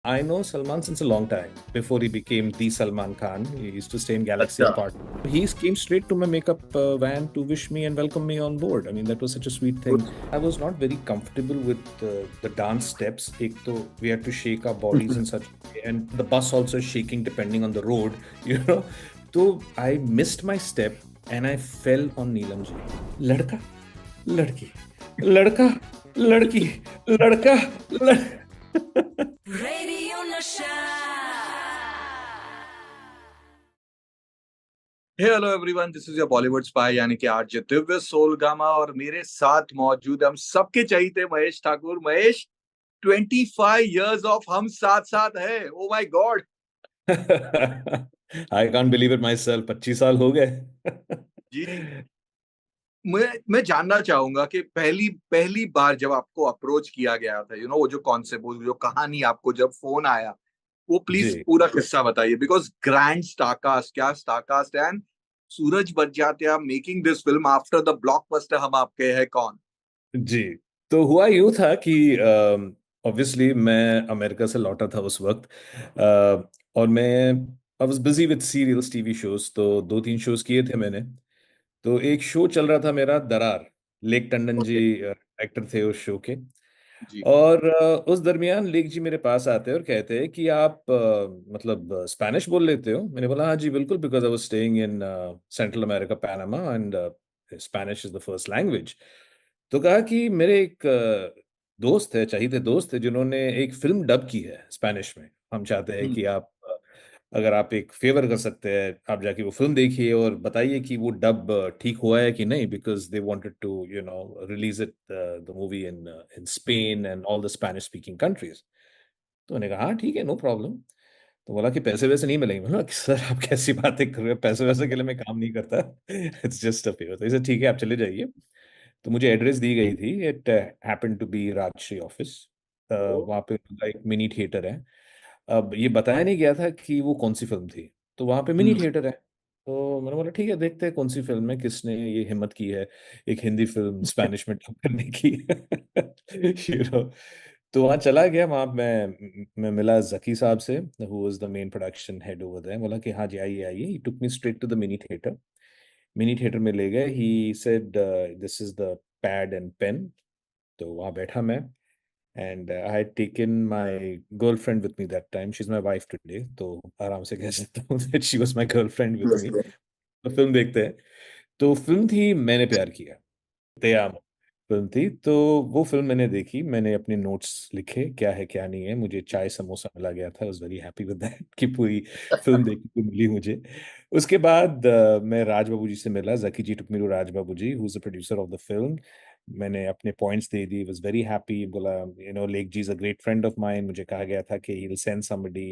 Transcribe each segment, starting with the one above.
I know Salman since a long time. Before he became the Salman Khan, he used to stay in Galaxy अच्छा। Apart. He came straight to my makeup van to wish me and welcome me on board. I mean, that was such a sweet thing. I was not very comfortable with the dance steps. Ek to, we had to shake our bodies in such a way, and the bus also shaking depending on the road, you know. So I missed my step and I fell on Neelam ji. Ladka, ladki, ladka, ladki, ladka, ladka. Radio Nasha. Hey hello everyone, this is your Bollywood spy यानी कि RJ Divya Soulgama और मेरे साथ मौजूद हम सबके चहीते Mahesh Thakur. Mahesh, 25 years of हम साथ साथ है। Oh my God. I can't believe it my self. 25 साल हो गए। जी। मैं जानना चाहूंगा कि पहली पहली बार जब आपको अप्रोच किया गया था, वो जो कॉन्सेप्ट, वो जो कहानी, आपको जब फोन आया, वो प्लीज जी। पूरा किस्सा बताइए। बिकॉज ग्रैंड स्टारकास्ट, क्या star cast and Suraj Barjatya making this film after the blockbuster हम आपके हैं कौन। जी। तो हुआ यूं था कि ऑब्वियसली मैं अमेरिका से लौटा था उस वक्त। और मैं I was busy with serials, TV shows. तो दो तीन शोज किए थे मैंने। तो एक शो चल रहा था मेरा, दरार। Lake Tandon ji okay. Actor थे उस शो के। जी। और उस दरमियान लेक जी मेरे पास आते हैं और कहते हैं कि आप मतलब स्पेनिश बोल लेते हो। मैंने बोला हाँ जी बिल्कुल, because I was staying in central America, Panama, and Spanish is the first language. तो कहा कि मेरे एक दोस्त है, चाहिए थे दोस्त है, जिन्होंने एक फिल्म डब की है स्पेनिश में। हम चाहते हैं कि आप अगर आप एक फेवर कर सकते हैं, आप जाके वो फिल्म देखिए और बताइए कि वो डब ठीक हुआ है कि नहीं, because they wanted to release it the movie in in Spain and all the Spanish speaking countries. तो मैंने कहा हाँ ठीक है, नो प्रॉब्लम। तो बोला कि पैसे वैसे नहीं मिलेंगे। बोला कि सर आप कैसी बातें कर रहे हो, पैसे वैसे के लिए मैं काम नहीं करता। It's just a favour. तो इसे ठीक है, आप चले जाइए। तो मुझे एड्रेस दी गई थी। It happened to be Rajshri office. वहाँ पे उनका एक मिनी थिएटर है। अब ये बताया नहीं गया था कि वो कौन सी फिल्म थी। तो वहाँ पे मिनी थिएटर है। तो मैंने बोला ठीक है, देखते हैं कौन सी फिल्म है, किसने ये हिम्मत की है एक हिंदी फिल्म स्पेनिश में डब करने की। You know. तो वहाँ चला गया। वहाँ मैं मिला जकी साहब से, who is the main production head over there. बोला कि हाँ जी आइए आइए। He took me straight to the mini theatre. Mini theatre में ले गए। He said this is the pad and pen. तो वहाँ बैठा मैं। And I had taken my girlfriend with me that time. She is my wife today, तो आराम से कह सकता हूँ that she was my girlfriend with मी। तो फिल्म देखते हैं। तो फिल्म थी मैंने प्यार किया। दयाम फिल्म थी। तो वो फिल्म मैंने देखी। मैंने अपने नोट्स लिखे, क्या है क्या नहीं है। मुझे चाय समोसा मिला गया था। आई was very happy with that कि पूरी फिल्म देखने को मिली मुझे। उसके बाद मैं राज बाबू जी से मिला। Zaki ji took me to Raj Babu ji, who is the producer of the film. मैंने अपने पॉइंट्स दे दी। Was very happy. बोला लेक जी is a great friend of mine. मुझे कहा गया था कि ही विल सेंड समबडी।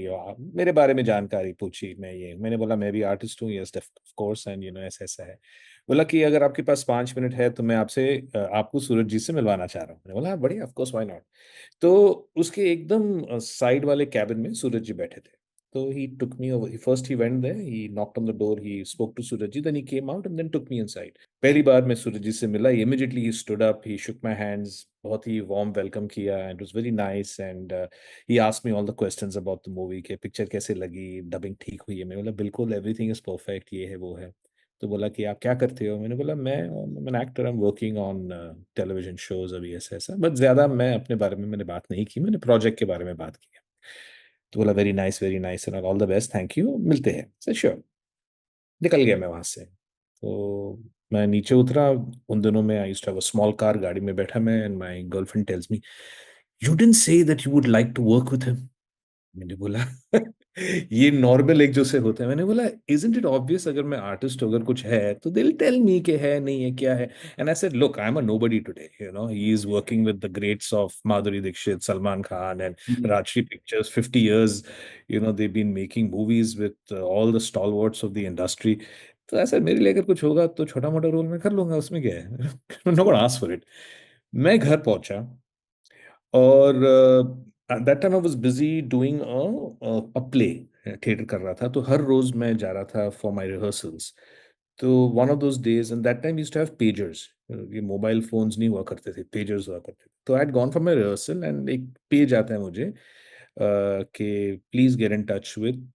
मेरे बारे में जानकारी पूछी। मैंने बोला मैं भी आर्टिस्ट हूँ। यस ऑफ कोर्स, एंड ऐसा ऐसा है। बोला कि अगर आपके पास 5 मिनट है तो मैं आपसे आपको सूरज जी से मिलवाना चाह रहा हूँ। मैंने बोला हाँ बढ़िया, ऑफ कोर्स, व्हाई नॉट। तो उसके एकदम साइड वाले कैबिन में सूरज जी बैठे थे। तो he took me over. First he went there, he knocked on the door, he spoke to Suraj ji, then he came out and then took me inside. पहली बार मैं सूरज जी से मिला, immediately he stood up, he shook my hands. बहुत ही warm welcome किया and was very nice. And he asked me all the questions about the movie, के picture कैसे लगी, डबिंग ठीक हुई है। मैंने बोला बिल्कुल, एवरीथिंग इज परफेक्ट, ये है वो है। तो बोला कि आप क्या करते हो। मैंने बोला मैं an actor, I am working on television shows, अभी ऐसा ऐसा। बट ज्यादा मैं अपने बारे में मैंने बात नहीं की, मैंने प्रोजेक्ट के बारे में बात की। तो बोला very nice and all the best, thank you, मिलते हैं सर। श्योर। निकल गया मैं वहां से। तो मैं नीचे उतरा। उन दिनों में I used to have a small car. गाड़ी में बैठा मैं and my girlfriend tells me, you didn't say that you would like to work with him. मैंने बोला ये नॉर्मल एक जो से होता है। मैंने बोला इजंट इट ऑब्वियस, अगर मैं आर्टिस्ट अगर कुछ है तो दे विल टेल मी कि है नहीं है क्या है। And I said look, I am a nobody today, he is working with the greats of Madhuri Dixit, Salman Khan and Rajshri pictures, 50 years, they've been making movies with all the stalwarts of the industry. तो ऐसा मेरे लिए अगर कुछ होगा तो छोटा मोटा रोल मैं कर लूंगा, उसमें क्या है। No one ask for it. मैं घर पहुंचा और at that time I was busy doing a play. Theatre कर रहा था, तो हर रोज मैं जा रहा था फॉर माय रिहर्सल्स। तो one of those days, and that time used to have pagers. ये मोबाइल फोन्स नहीं हुआ करते थे, पेजर्स हुआ करते थे। तो I had gone for my rehearsal and एक पेज आता है मुझे, कि please get in touch with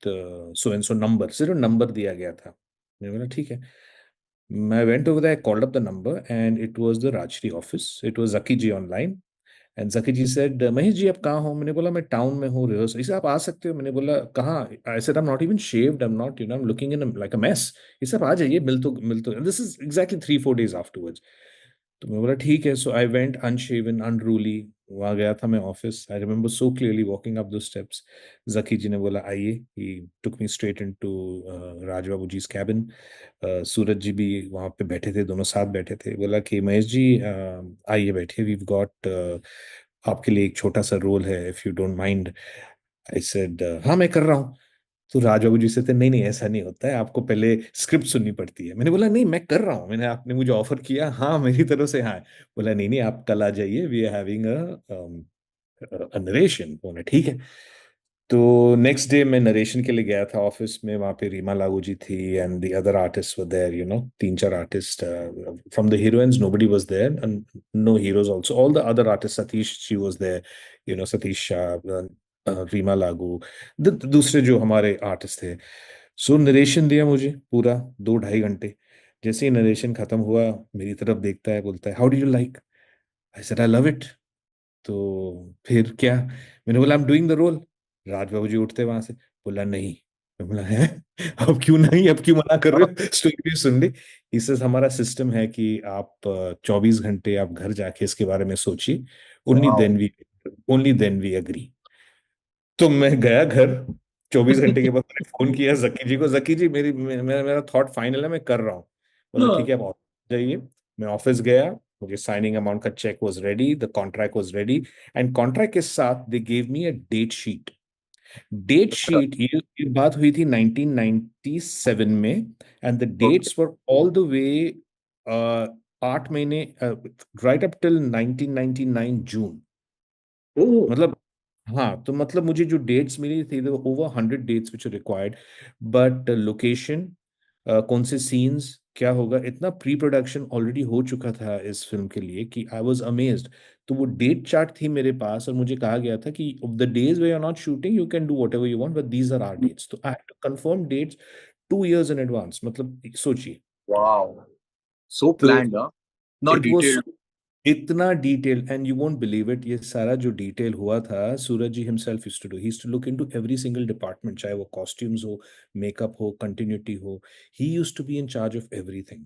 so and so number, सिर्फ नंबर दिया गया था। मैंने बोला ठीक है। मैं went over there, called up the number and it was the Rajshri office, it was Zaki ji online. And Zaki ji said, Mahesh ji आप कहाँ हो? मैंने बोला मैं टाउन में हूँ रिहर्सल। इसे आप आ सकते हो? मैंने बोला कहाँ? आई said I am not even shaved, I am not, I am looking in like a mess. इसे आप आ जाइए, मिल तो this is exactly 3-4 days afterwards. तो मैं बोला ठीक है। सो आई वेंट अनशेवन अनरूली, वहां गया था मैं office. I remember so clearly walking up the steps. Zaki ji ने बोला आइए, he took me straight into Raj Babu ji's cabin. Suraj ji भी वहां पे बैठे थे, दोनों साथ बैठे थे। बोला कि महेश जी आइए बैठिए, वी गॉट आपके लिए एक छोटा सा रोल है, if you don't mind. I said हाँ मैं कर रहा हूँ। तो राज बाबू जी से थे, नहीं नहीं ऐसा नहीं होता है, आपको पहले स्क्रिप्ट सुननी पड़ती है। मैंने बोला नहीं मैं कर रहा हूँ, मैंने, आपने मुझे ऑफर किया, हाँ मेरी तरफ से हाँ है। बोला नहीं नहीं आप कल आ जाइए, we are having a narration. बोला ठीक है। तो नेक्स्ट डे मैं नरेशन के लिए गया था ऑफिस में, वहाँ पे रीमा लागू जी थी and the other artist were there, 3-4 artist from the heroines, nobody was there and no heroes also, all the other artist, Satish she was there, Satish Shah, Reema Lagoo, दूसरे जो हमारे आर्टिस्ट थे। सो नरेशन दिया मुझे पूरा 2-2.5 घंटे। जैसे ही नरेशन खत्म हुआ, मेरी तरफ देखता है, बोलता है how do you like? I said I love it. तो फिर क्या? मैंने बोला I am doing the role. Raj Babu ji उठते वहां से, बोला नहीं। मैं बोला है, अब क्यों नहीं, अब क्यों मना कर रहे हो? स्टोरी सुन ली। इससे हमारा सिस्टम है कि आप 24 घंटे आप घर जाके इसके बारे में सोचिए, only wow. Then we only then we agree. तो मैं गया घर, 24 घंटे के बाद मैंने फोन किया जकी जी को, जकी जी मेरा थॉट फाइनल है, मैं कर रहा हूँ। बोला ठीक है आप ऑफिस जाइए। मैं ऑफिस गया, मुझे साइनिंग अमाउंट का cheque was ready, the contract was ready, and contract के साथ they gave me a date sheet. Date sheet, ये बात हुई थी 1997 में, and the okay. Dates were all the way 8 महीने, right up till 1999 June. Oh. मतलब हाँ, तो मतलब मुझे जो डेट्स मिली थी, over 100 dates which required, but location, कौन से सीन्स क्या होगा, इतना प्री प्रोडक्शन ऑलरेडी हो चुका था इस फिल्म के लिए कि आई वाज अमेज्ड। तो वो डेट चार्ट थी मेरे पास, और मुझे कहा गया था कि the days they are not shooting you can do whatever you want, but these are our dates. तो I have to confirm dates 2 years in advance, मतलब सोचिए। वाओ। सो तो planned, not it was detailed. इतना detail, and you won't believe it, ये सारा जो detail हुआ था, Suraj ji himself used to do, he used to look into every single department, चाहे वो कॉस्ट्यूम्स हो, मेकअप हो, कंटिन्यूटी हो, he used to be in charge of everything.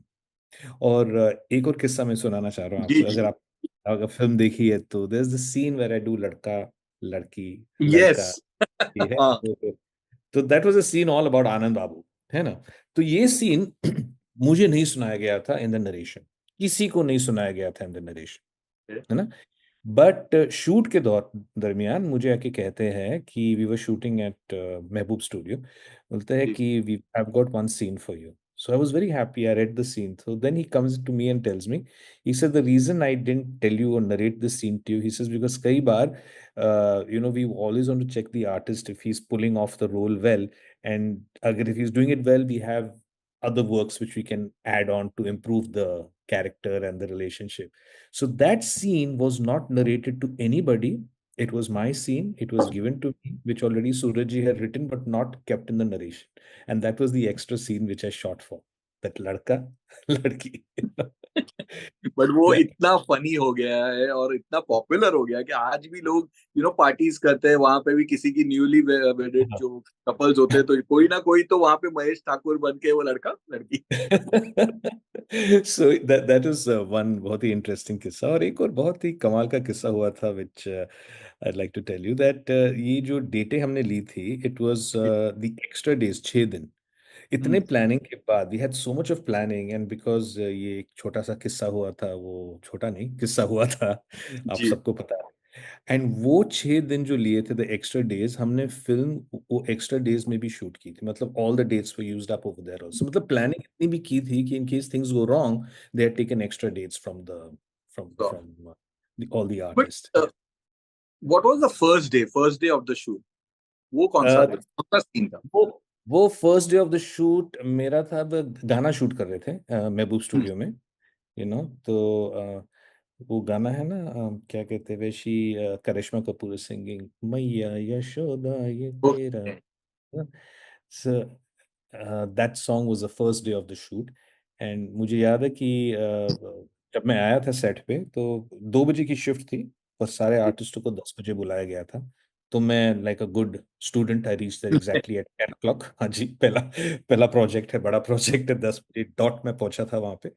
और एक और किस्सा मैं सुनाना चाह रहा हूँ जी आपको, अगर जी। आप अगर फिल्म देखी है तो there is the scene where I do लड़का लड़की यस। लड़का, ये है। हाँ। तो that was a scene all about Anand Babu, है ना? तो ये सीन मुझे नहीं सुनाया गया था इन द नरेशन, किसी को नहीं सुनाया गया था इन द नरेशन, है ना? बट शूट के दरमियान मुझे आके कहते हैं कि we were shooting at Mehboob studio, बोलते हैं जी। कि we have got one scene for you. So I was very happy, I read the scene, so then he comes to me and tells me, he said the reason I didn't tell you or narrate this scene to you, he says because कई बार we always want to check the artist if he's pulling off the role well, and अगर if he's doing it well, we have other works which we can add on to improve the character and the relationship. So that scene was not narrated to anybody. It was my scene. It was given to me, which already Surajji had written, but not kept in the narration. And that was the extra scene which I shot for. That ladka, ladki. But वो Yeah. इतना funny हो गया है और इतना popular हो गया कि आज भी लोग पार्टीज करते हैं, वहां पे भी किसी की न्यूली वेडेड जो कपल्स होते हैं तो कोई ना कोई तो वहां पे महेश ठाकुर बन के वो लड़का लड़की। So that is one बहुत ही इंटरेस्टिंग किस्सा, और एक और बहुत ही कमाल का किस्सा हुआ था which I'd like to tell you that ये जो डेटें हमने ली थी, it was the extra days, 6 दिन। इतने हम्म। प्लानिंग के बाद, we had so much of planning, and because ये एक छोटा सा किस्सा हुआ था, वो छोटा नहीं किस्सा हुआ था, आप जी। सबको पता है। एंड वो 6 दिन जो लिए थे, द एक्स्ट्रा डेज, हमने फिल्म वो एक्स्ट्रा डेज में भी शूट की थी, मतलब all the dates were used up over there also, मतलब प्लानिंग इतनी भी की थी कि in case things go wrong, they had taken extra dates from all the but artist. What was the first day of the shoot? वो कौन सा दिन, कौन सा सीन था? वो वो first day of the shoot मेरा था, गाना शूट कर रहे थे महबूब हम्म। स्टूडियो में, तो वो गाना है ना, क्या कहते हैं वैशी, करिश्मा कपूर सिंगिंग, मैया यशोदा ये तेरा। Okay. So that song was the first day of the shoot, and मुझे याद है कि जब मैं आया था सेट पे तो 2 बजे की शिफ्ट थी, और सारे आर्टिस्टों को 10 बजे बुलाया गया था। तो मैं like a good student I reach there exactly at 10 o'clock। हाँ जी, पहला पहला प्रोजेक्ट है, बड़ा प्रोजेक्ट है, 10 बजे डॉट में पहुंचा था वहां पे।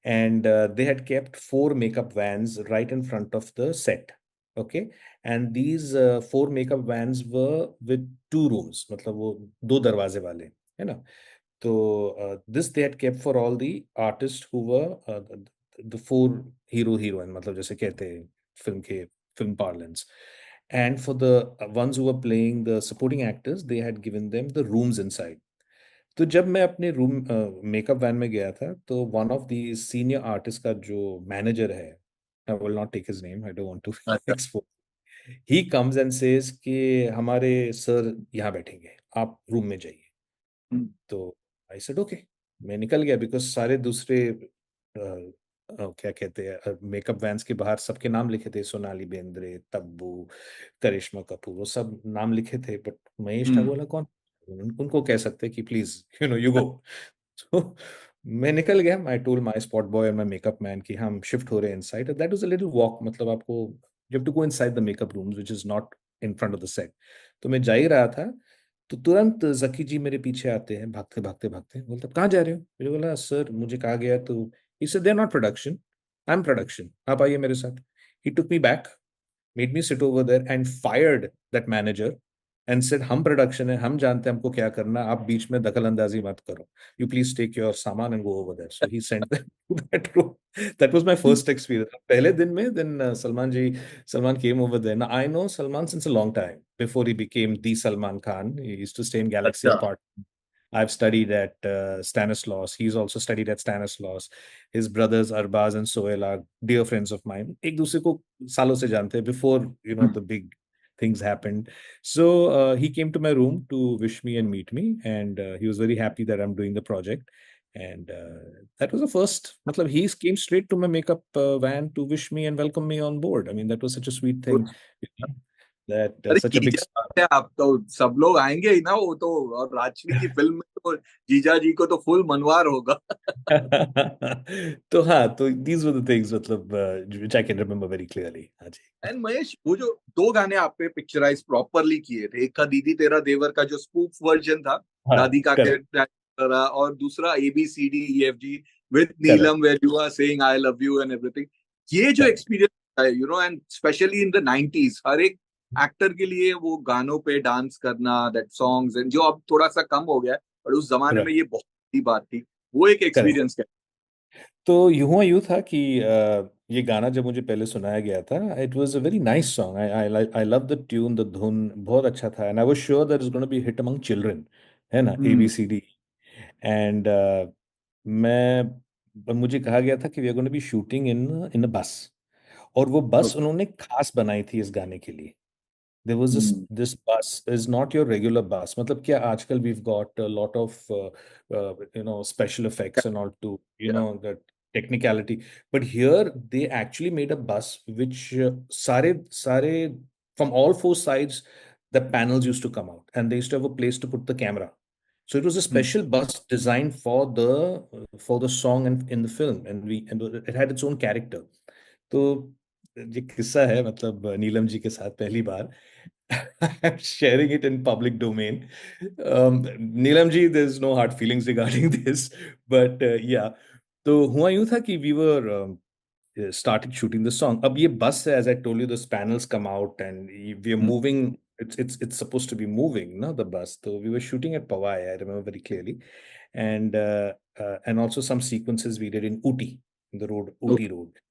And they had kept 4 makeup vans right in front of the set. Okay. And these 4 makeup vans were with 2 rooms, मतलब वो 2 दरवाजे वाले, है ना। तो this they had kept for all the artist who were the 4 hero heroine, मतलब जैसे कहते हैं फिल्म के film parlance. And for the ones who were playing the supporting actors, they had given them the rooms inside. तो जब मैं अपने room makeup van में गया था, तो one of the senior artist का जो मैनेजर है, I will not take his name, I don't want to अच्छा। Expose, he comes and says कि हमारे सर यहाँ बैठेंगे, आप रूम में जाइए। हम्म। तो आई सेड ओके। मैं निकल गया, बिकॉज सारे दूसरे क्या कहते हैं मेकअप वैन्स के बाहर सबके नाम लिखे थे, सोनाली बेंद्रे, तब्बू, करिश्मा कपूर, वो सब नाम लिखे थे, बट महेश ठाकुर हम्म। वाला कौन? उनको कह सकते हैं कि प्लीज यू गो। तो मैं निकल गया, I told my spot boy और माय मेकअप मैन कि हम शिफ्ट हो रहे हैं inside, that was a little walk, मतलब आपको you have to go inside the makeup rooms which is not in front of the set. तो मैं जा ही रहा था, तो तुरंत जकी जी मेरे पीछे आते हैं, भागते भागते भागते, बोलते कहाँ जा रहे हो? मैंने बोला सर मुझे कहा गया, तो he said they are not production, I am production, आप आइए मेरे साथ। He took me back, made me sit over there and fired that manager and said हम प्रोडक्शन है, हम जानते हैं हमको क्या करना, आप बीच में दखल अंदाजी मत करो, you please take your सामान and go over there. So he sent them to that room. That was my first experience. पहले दिन में, then Salman came over there. Now I know Salman since a long time, before he became the Salman Khan. He used to stay in Galaxy अच्छा। Apartment. I've studied at Stanislaus. He's also studied at Stanislaus. His brothers Arbaz and Sohail are dear friends of mine. एक दूसरे को सालों से जानते हैं, before the big things happened. So he came to my room to wish me and meet me, and he was very happy that I'm doing the project. And that was the first. मतलब he came straight to my makeup van to wish me and welcome me on board. I mean, that was such a sweet thing. you know, that अरे such a big जीजा star. है, आप तो सब लोग आएंगे ही ना, वो तो। और राजश्री की फिल्म में तो जीजा जी को तो फुल मनवार होगा। तो हाँ, तो these were the things, मतलब which I can remember very clearly। हाँ जी। एंड महेश, वो जो 2 गाने आपने पिक्चराइज प्रॉपरली किए थे, एक था दीदी तेरा देवर का जो स्पूफ वर्जन था, हाँ, दादी का करेक्ट, कैरेक्टर, और दूसरा ABCDEFG with correct, Neelam where you are saying I love you and everything. ये जो करेक्ट, एक्सपीरियंस है, and specially in the 90s, हर एक एक्टर के लिए वो गानों पे डांस करना, दैट सॉन्ग्स, एंड जो अब थोड़ा सा कम हो गया है, पर उस जमाने में राइट, ये बहुत बड़ी बात थी। वो एक करेक्ट। एक्सपीरियंस क्या। तो यूं था कि ये गाना जब मुझे पहले सुनाया गया था, it was a very nice song, I love the tune, the धुन बहुत अच्छा था, and I was sure that is gonna be hit among children, है ना, हम्म। ABCD। एंड मैं मुझे कहा गया था कि we are gonna be shooting in in a bus, और वो बस उन्होंने खास बनाई थी इस गाने के लिए। There was hmm. this bus is not your regular bus, मतलब क्या आजकल we've got a lot of special effects and all to the technicality, but here they actually made a bus which सारे from all 4 sides the panels used to come out, and they used to have a place to put the camera. So it was a hmm. special bus designed for the song and in the film, and it had its own character. तो ये किस्सा है, मतलब नीलम जी के साथ पहली बार I'm sharing it in public domain. Neelam ji, there's no hard feelings regarding this, but yeah. तो हुआ यूं था कि we were started shooting the song. अब ये बस है, as I told you, the panels come out and we are hmm. moving. It's supposed to be moving, no, the bus. So we were shooting at Powai, I remember very clearly, and also some sequences we did in Ooty, in the road, Ooty road.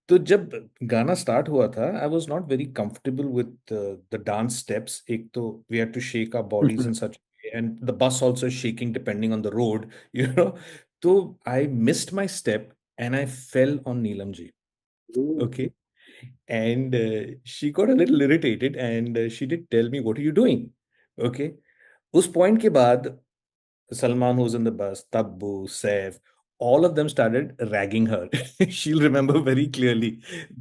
तो जब गाना start हुआ था, I was not very comfortable with the dance steps. एक तो we had to shake our bodies in such, and the bus also shaking depending on the road, you know तो I missed my step and I fell on Neelam ji. Okay. And she got a little irritated and she did tell me what are you doing. Okay. उस point के बाद Salman, who's in the bus, Tabbu, Saif, all of them started ragging her. She'll remember very clearly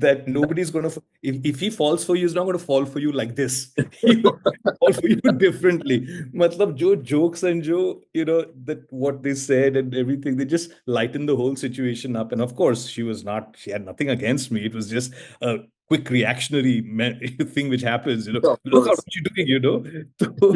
that nobody's going to, if he falls for you, he's not going to fall for you like this. He will fall for you differently. Matlab, jo jokes and that what they said and everything, they just lightened the whole situation up. And of course, she had nothing against me. It was just a quick reactionary thing which happens, Of look out course. what you're doing. So,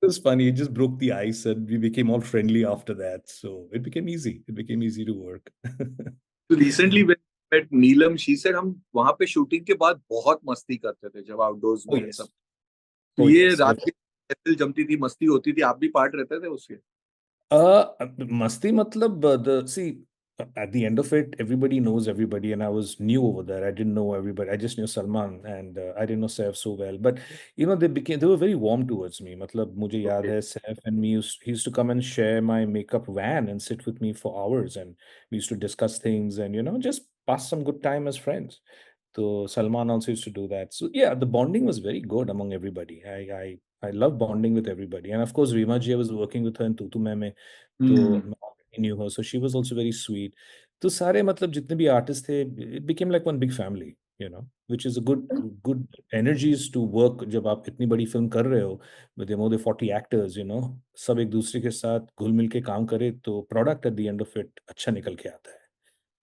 it was funny. It just broke the ice, and we became all friendly after that. So it became easy. It became easy to work. So recently when I met Neelam, she said हम वहां पे shooting के बाद बहुत मस्ती करते थे जब आउटडोर्स Oh में सब। yes. तो Oh ये yes. रात के महफिल जमती थी, मस्ती होती थी, आप भी पार्ट रहते थे उसके? Masti matlab the see at the end of it, everybody knows everybody, and I was new over there. I didn't know everybody. I just knew Salman, and I didn't know Saif so well. But they were very warm towards me. Matlab mujhe yaad Okay. hai Saif and me he used to come and share my makeup van and sit with me for hours, and we used to discuss things and just pass some good time as friends. So Salman also used to do that. So yeah, the bonding was very good among everybody. I love bonding with everybody. And of course, Rima ji, I was working with her in Tutu Mein. So Hmm. I already knew her. So she was also very sweet. तो सारे मतलब जितने भी artists थे, it became like one big family, which is a good energies to work जब आप इतनी बड़ी फिल्म कर रहे हो with more than 40 actors, सब एक दूसरे के साथ घुल मिल के काम करे तो product at the end of it अच्छा निकल के आता है.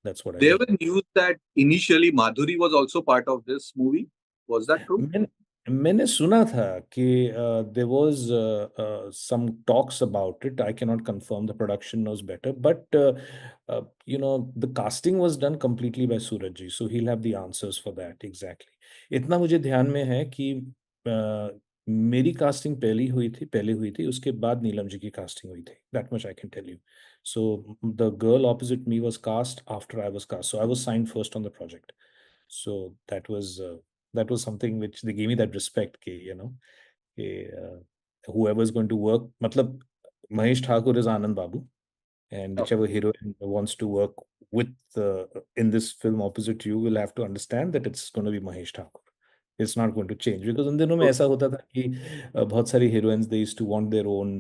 That's what I There mean. were news that initially Madhuri was also part of this movie. Was that true? मैंने मैंने सुना था कि there was some talks about it. I cannot confirm. The production knows better, but the casting was done completely by Suraj ji, so he'll have the answers for that exactly. इतना मुझे ध्यान में है कि मेरी कास्टिंग पहले हुई थी उसके बाद नीलम जी की कास्टिंग हुई थी. That much I can tell you. So the girl opposite me was cast after I was cast. So I was signed first on the project. So that was something which they gave me that respect कि whoever is going to work मतलब Mahesh Thakur is Anand Babu, and Oh, whichever heroine wants to work with in this film opposite you will have to understand that it's going to be Mahesh Thakur. It's not going to change because उन दिनों में so- ऐसा होता था कि बहुत सारी heroines they used to want their own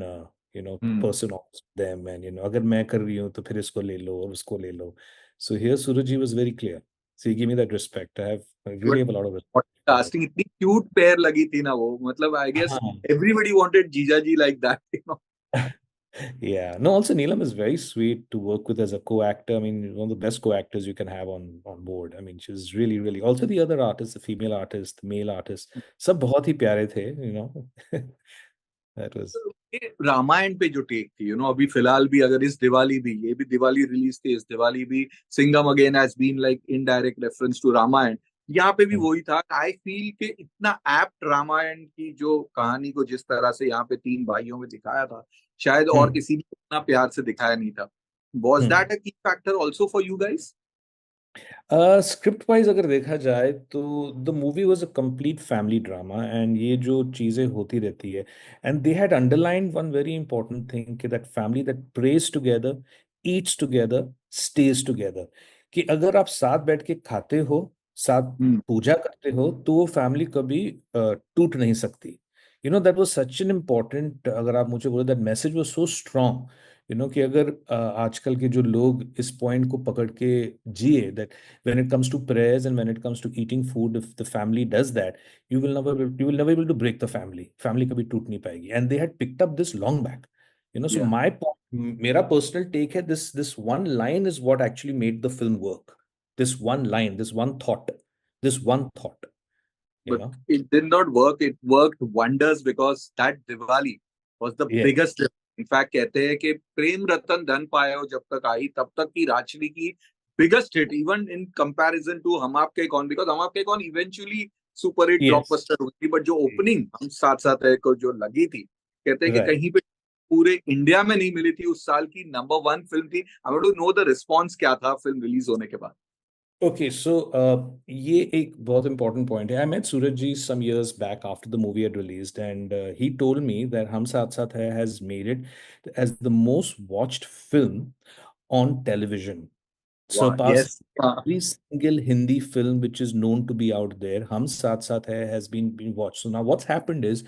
Hmm. person opposite them, and अगर मैं कर रही हूँ तो फिर इसको ले लो और उसको ले लो. So here Suraj was very clear. So he gave me that respect. I really But have a lot of what respect for him. casting इतनी क्यूट पेयर लगी थी ना वो, मतलब I guess हाँ. everybody wanted जीजा जी like that. Yeah. No, also Neelam is very sweet to work with as a co-actor. I mean, one of the best co-actors you can have on board. I mean, she's really, really. Also, the other artists, the female artists, the male artists, सब बहुत ही प्यारे थे. That was. ये रामायण पे जो take थी, अभी फिलहाल भी अगर इस दिवाली भी, ये भी दिवाली रिलीज थी, इस दिवाली भी Singham again has been like indirect reference to Ramayan. यहाँ पे भी Hmm. वही था. आई फील के इतना एप्ट रामायण की जो कहानी को जिस तरह से यहाँ पे तीन भाइयों में दिखाया था, शायद और Hmm. किसी ने इतना प्यार से दिखाया नहीं था. Was Hmm. That a key factor also for you guys? Script wise अगर देखा जाए तो the movie was a complete family drama, and ये जो चीजें होती रहती है, and they had underline one very important thing कि that family that prays together, eats together, stays together. कि अगर आप साथ बैठ के खाते हो, साथ पूजा करते हो, तो वो फैमिली कभी टूट नहीं सकती. That was such an important. अगर आप मुझे बोले that message was so strong, कि अगर आजकल के जो लोग इस पॉइंट को पकड़ के जिए that when it comes to prayers and when it comes to eating food, if the family does that, you will never be able to break the family कभी टूट नहीं पाएगी. And they had picked up this long back. So या मेरा personal take है, this one line is what actually made the film work. This one line, this one thought, you but know. it did not work. It worked wonders because that Diwali was the Yeah. biggest. In fact कहते हैं कि प्रेम रतन धन पायो जब तक आई तब तक की राजश्री की biggest hit, even in comparison to Hum Aapke Kaun, because Hum Aapke Kaun eventually super hit Yes. Blockbuster हुई थी, बट जो ओपनिंग हम साथ साथ है को जो लगी थी, कहते हैं कि Right. कहीं पे पूरे इंडिया में नहीं मिली थी. उस साल की नंबर 1 फिल्म थी. I want to know the response क्या था फिल्म रिलीज होने के बाद. Okay, so ये एक बहुत important point है. I met Suraj ji some years back after the movie had released, and he told me that Hum Saath Saath Hai has made it as the most watched film on television, वाह, surpassing yes. every single Hindi film which is known to be out there. Hum Saath Saath Hai has been watched. So now what's happened is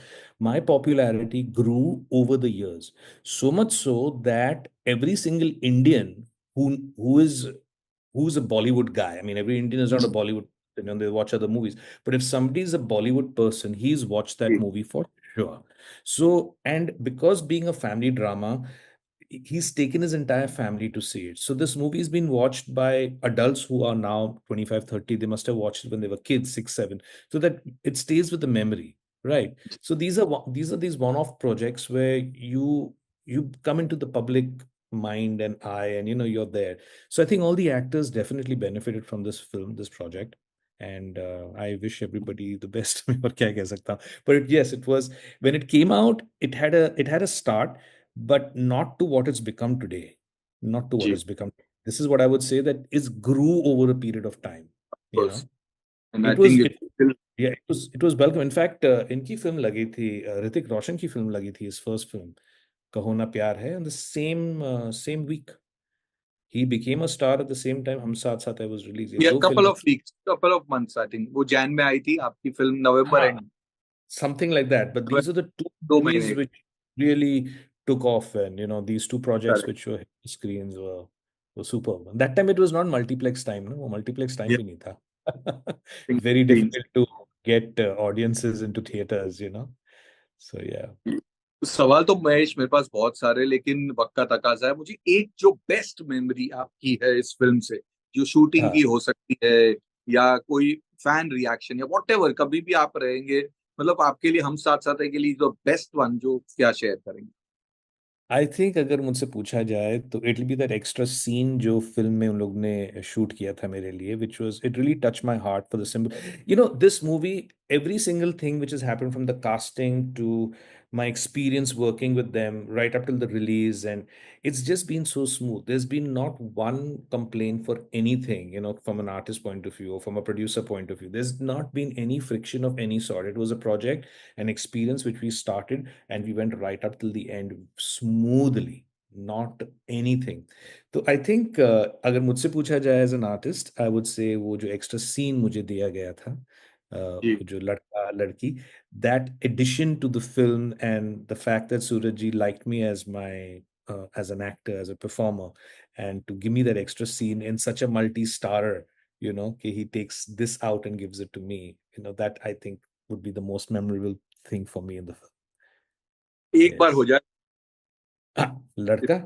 my popularity grew over the years, so much so that every single Indian who's a Bollywood guy. I mean, every Indian is not a Bollywood, they watch other movies. But if somebody is a Bollywood person, he's watched that movie for sure. So, and because being a family drama, he's taken his entire family to see it. So this movie has been watched by adults who are now 25, 30. They must have watched it when they were kids, 6, 7, so that it stays with the memory, right? So these one-off projects where you come into the public mind and eye, and you're there. So I think all the actors definitely benefited from this film, this project. And I wish everybody the best. और क्या कह सकता हूँ. But yes, it was, when it came out, it had a start, but not to what it's become today. Not to what ji, it's become. This is what I would say, that it grew over a period of time. You know, course. And I it was think it yeah, it was welcome. In fact, इनकी film लगी थी, ऋतिक रोशन की film लगी थी, his first film, कहो ना प्यार है, and the same week he became a star. At the same time, हम साथ साथ है was released. ये yeah, दो couple फिल्में. of weeks, couple of months, I think. वो जैन में आई थी आपकी फिल्म, नवंबर हाँ, and, something like that. But these are the two 2 महीने. movies which really took off, and these two projects Correct. which were hit screens were superb. And that time it was not multiplex time, no? वो multiplex time Yeah, भी नहीं था. think Very scenes. difficult to get audiences into theaters. So yeah. सवाल तो महेश मेरे पास बहुत सारे, लेकिन वक्त का तकाजा है. मुझे एक जो बेस्ट मेमोरी आपकी है इस फिल्म से, जो शूटिंग हाँ. की हो सकती है, या कोई फैन रिएक्शन, या व्हाटएवर, कभी भी आप रहेंगे, मतलब आपके लिए, हम साथ साथ है के लिए जो बेस्ट वन, जो क्या शेयर करेंगे? आई थिंक अगर मुझसे पूछा जाए तो it will be that extra scene जो फिल्म में उन लोग ने शूट किया था मेरे लिए, which was, it really touch my heart for the simple, this movie, every single thing which has happened, from the casting to my experience working with them right up till the release, and it's just been so smooth. There's been not one complaint for anything, from an artist point of view or from a producer point of view. There's not been any friction of any sort. It was a project, an experience which we started, and we went right up till the end smoothly, not anything. तो I think अगर मुझसे पूछा जाए as an artist, I would say वो जो extra scene मुझे दिया गया था, जी, जो लड़का लड़की, that addition to the film, and the fact that Suraj ji liked me as my as an actor, as a performer, and to give me that extra scene in such a multi-starrer, he takes this out and gives it to me, that I think would be the most memorable thing for me in the film. एक बार हो Yes. जाए. लड़का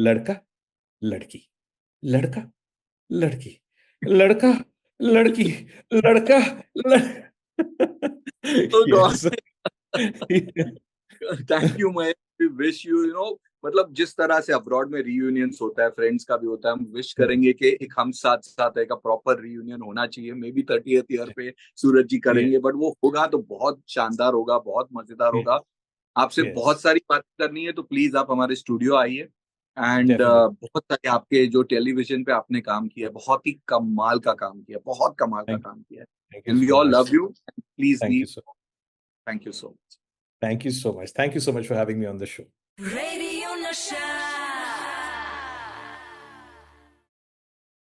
लड़का लड़की, लड़का लड़की, लड़का लड़की, लड़का तो yes. Thank you Mahesh, we wish you, मतलब जिस तरह से अब्रॉड में रीयूनियंस होता है, फ्रेंड्स का भी होता है, हम विश करेंगे कि एक हम साथ साथ एक प्रॉपर रीयूनियन होना चाहिए. मे बी 30th ईयर पे सूरज जी Yeah, करेंगे, बट वो होगा तो बहुत शानदार होगा, बहुत मजेदार होगा. आपसे बहुत yes, सारी बात करनी है, तो प्लीज आप हमारे स्टूडियो आइए. And definitely. बहुत सारे आपके जो टेलीविजन पे आपने काम किया, बहुत ही कमाल का काम किया, बहुत कमाल का Thank, काम किया. thank you and we so all much. Love you. Please Thank you leave. so thank you so much. Thank you so much. Thank you so much for having me on the show. Radio Nasha.